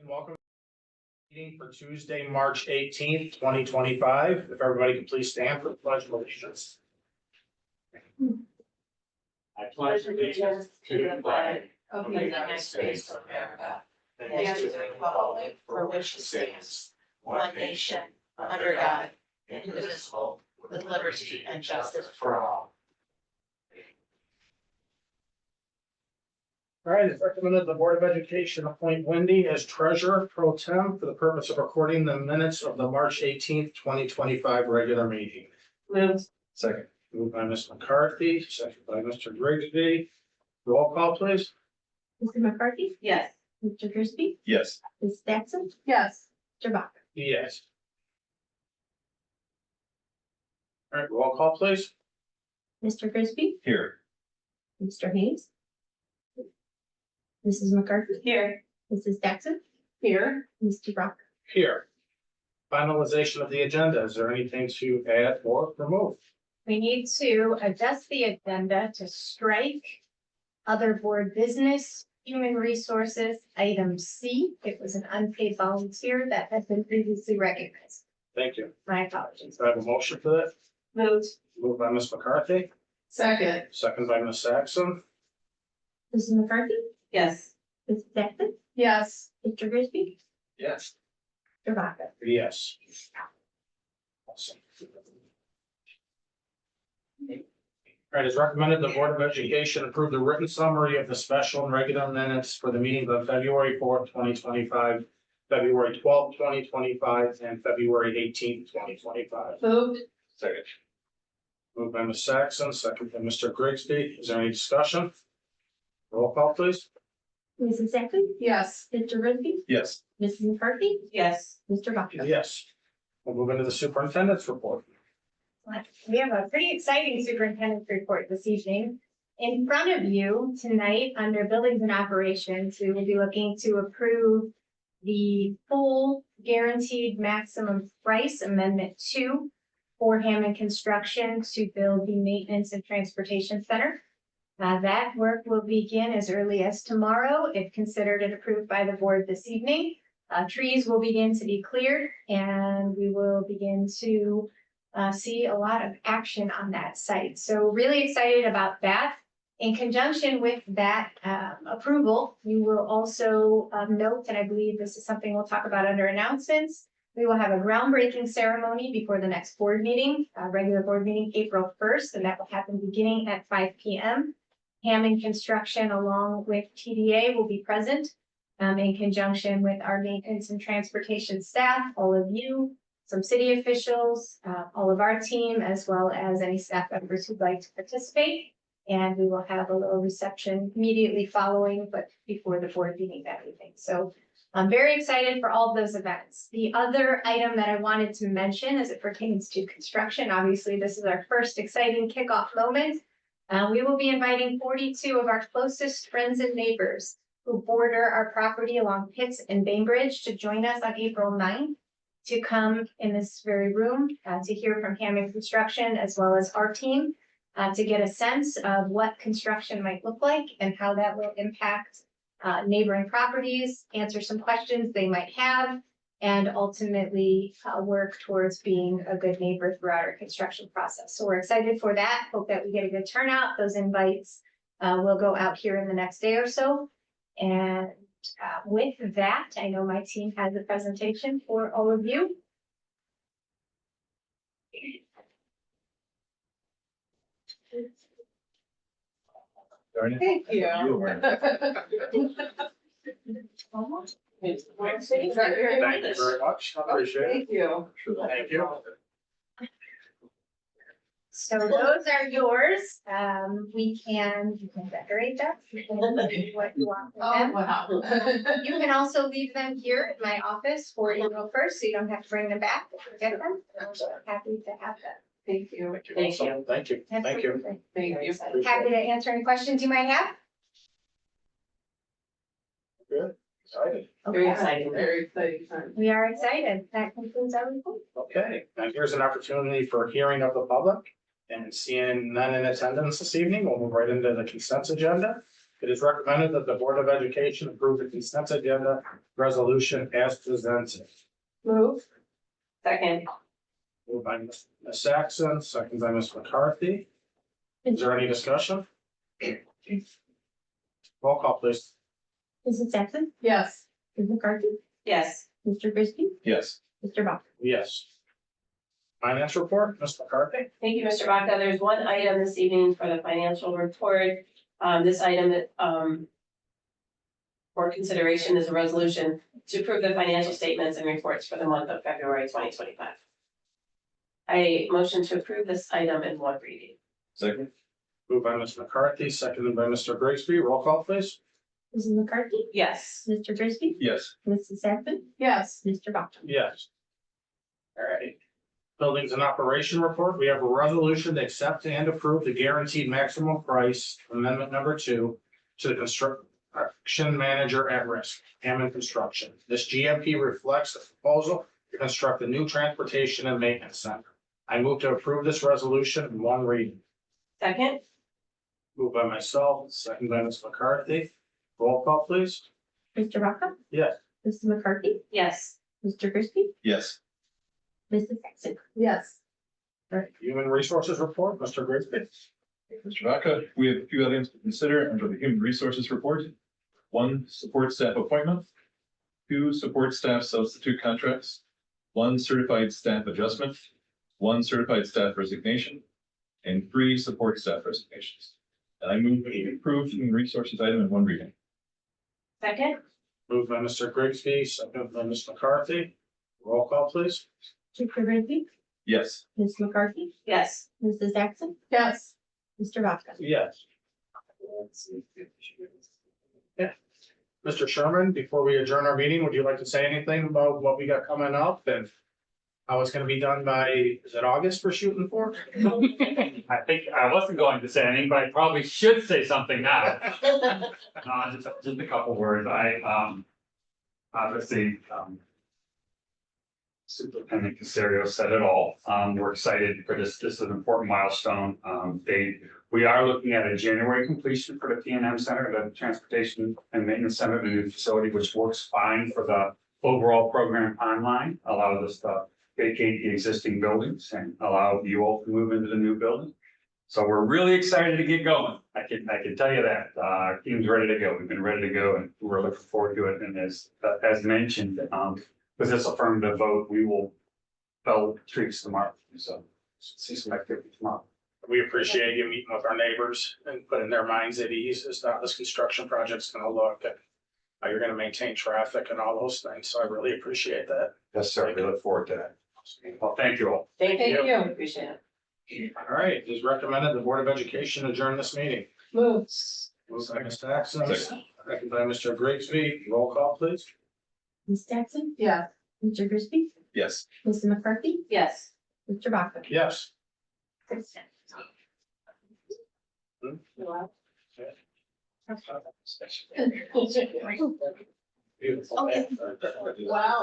Welcome to the meeting for Tuesday, March 18th, 2025. If everybody could please stand for the pledge of allegiance. I pledge allegiance to the flag of the United States of America and to the republic for which it stands, one nation, under God, indivisible, with liberty and justice for all. All right, it's recommended the Board of Education appoint Wendy as treasurer pro tem for the purpose of recording the minutes of the March 18th, 2025 regular meeting. Moved. Second. Moved by Ms. McCarthy, second by Mr. Grigsby. Roll call, please. Mr. McCarthy? Yes. Mr. Grigsby? Yes. Ms. Jackson? Yes. Mr. Baca? Yes. All right, roll call, please. Mr. Grigsby? Here. Mr. Hayes? Mrs. McCarthy? Here. Mrs. Jackson? Here. Mr. Baca? Here. Finalization of the agenda. Is there anything to add or remove? We need to adjust the agenda to strike other board business, human resources, item C. It was an unpaid volunteer that has been previously recognized. Thank you. My apologies. Do I have a motion for that? Moved. Moved by Ms. McCarthy, Second. second by Ms. Saxon. Mrs. McCarthy? Yes. Mrs. Jackson? Yes. Mr. Grigsby? Yes. Mr. Baca? Yes. Awesome. All right, as recommended, the Board of Education approve the written summary of the special and regular minutes for the meetings of February 4th, 2025, February 12th, 2025, and February 18th, 2025. Moved. Second. Moved by Ms. Saxon, second by Mr. Grigsby. Is there any discussion? Roll call, please. Mrs. Jackson? Yes. Mr. Grigsby? Yes. Mrs. McCarthy? Yes. Mr. Baca? Yes. We'll move into the superintendent's report. We have a pretty exciting superintendent's report this evening. In front of you tonight, under buildings and operations, we will be looking to approve the full guaranteed maximum price amendment 2 for Hammond Construction to build the maintenance and transportation center. That work will begin as early as tomorrow, if considered and approved by the board this evening. Trees will begin to be cleared, and we will begin to see a lot of action on that site. So really excited about that. In conjunction with that approval, you will also note, and I believe this is something we'll talk about under announcements, we will have a groundbreaking ceremony before the next board meeting, regular board meeting, April 1st, and that will happen beginning at 5 p.m. Hammond Construction, along with TDA, will be present in conjunction with our maintenance and transportation staff, all of you, some city officials, all of our team, as well as any staff members who'd like to participate. And we will have a little reception immediately following, but before the board meeting that evening. So I'm very excited for all of those events. The other item that I wanted to mention as it pertains to construction, obviously this is our first exciting kickoff moment. We will be inviting 42 of our closest friends and neighbors who border our property along Pitts and Bainbridge to join us on April 9th. To come in this very room to hear from Hammond Construction as well as our team to get a sense of what construction might look like and how that will impact neighboring properties, answer some questions they might have, and ultimately work towards being a good neighbor throughout our construction process. So we're excited for that. Hope that we get a good turnout. Those invites will go out here in the next day or so. And with that, I know my team has a presentation for all of you. Thank you. Thank you very much. I appreciate it. Thank you. Thank you. So those are yours. You can decorate them. You can do what you want with them. Wow. You can also leave them here in my office for April 1st, so you don't have to bring them back if you get them. I'm happy to have them. Thank you. Awesome. Thank you. Thank you. Absolutely. Thank you. Happy to answer any questions you might have. Good. Excited. Very exciting. Very exciting time. We are excited. That concludes our report. Okay, now here's an opportunity for hearing of the public. And seeing none in attendance this evening, we'll move right into the consent agenda. It is recommended that the Board of Education approve the consent agenda resolution as presented. Move. Second. Moved by Ms. Saxon, second by Ms. McCarthy. Is there any discussion? Roll call, please. Mrs. Saxon, Yes. Ms. McCarthy, Yes. Mr. Grigsby, Yes. Mr. Vaca. Yes. Finance report, Ms. McCarthy? Thank you, Mr. Vaca. There's one item this evening for the financial report. This item, for consideration is a resolution to approve the financial statements and reports for the month of February 2025. I motion to approve this item in one reading. Second. Moved by Ms. McCarthy, seconded by Mr. Grigsby. Roll call, please. Mrs. McCarthy, Yes. Mr. Grigsby, Yes. Mrs. Saxon, Yes. Mr. Vaca. Yes. All right. Buildings and operation report. We have a resolution to accept and approve the guaranteed maximum price amendment number 2 to the construction manager at risk, Hammond Construction. This GMP reflects the proposal to construct a new transportation and maintenance center. I move to approve this resolution in one reading. Second. Moved by myself, second by Ms. McCarthy. Roll call, please. Mr. Vaca. Yes. Mrs. McCarthy, Yes. Mr. Grigsby, Yes. Mrs. Saxon. Yes. All right. Human resources report, Mr. Grigsby. Mr. Vaca, we have a few items to consider under the Human Resources Report. 1, support staff appointment. 2, support staff substitute contracts. 1, certified staff adjustment. 1, certified staff resignation. And 3, support staff resignations. And I move to approve Human Resources item in one reading. Second. Moved by Mr. Grigsby, second by Ms. McCarthy. Roll call, please. Mr. Grigsby, Yes. Ms. McCarthy, Yes. Mrs. Saxon, Yes. Mr. Vaca. Yes. Yeah. Mr. Sherman, before we adjourn our meeting, would you like to say anything about what we got coming up and how it's gonna be done by, is it August we're shooting for? I think I wasn't going to say anything, but I probably should say something now. Just a couple words. Obviously, Superintendent Caserio said it all. We're excited for this. This is an important milestone. We are looking at a January completion for the P&M Center, the Transportation and Maintenance Center, the new facility, which works fine for the overall program timeline, allows us to vacate the existing buildings and allow you all to move into the new building. So we're really excited to get going. I can tell you that our team's ready to go. We've been ready to go and we're looking forward to it. And as mentioned, with this affirmative vote, we will fell trees tomorrow. So see some activity tomorrow. We appreciate you meeting with our neighbors and putting their minds at ease as to how this construction project's gonna look and how you're gonna maintain traffic and all those things. So I really appreciate that. Yes, sir. We look forward to that. Well, thank you all. Thank you. Appreciate it. All right, it is recommended the Board of Education adjourn this meeting. Moves. Moved by Ms. Saxon, Second. second by Mr. Grigsby. Roll call, please. Ms. Saxon, Yes. Mr. Grigsby, Yes. Mrs. McCarthy, Yes. Mr. Vaca. Yes. Beautiful. Wow.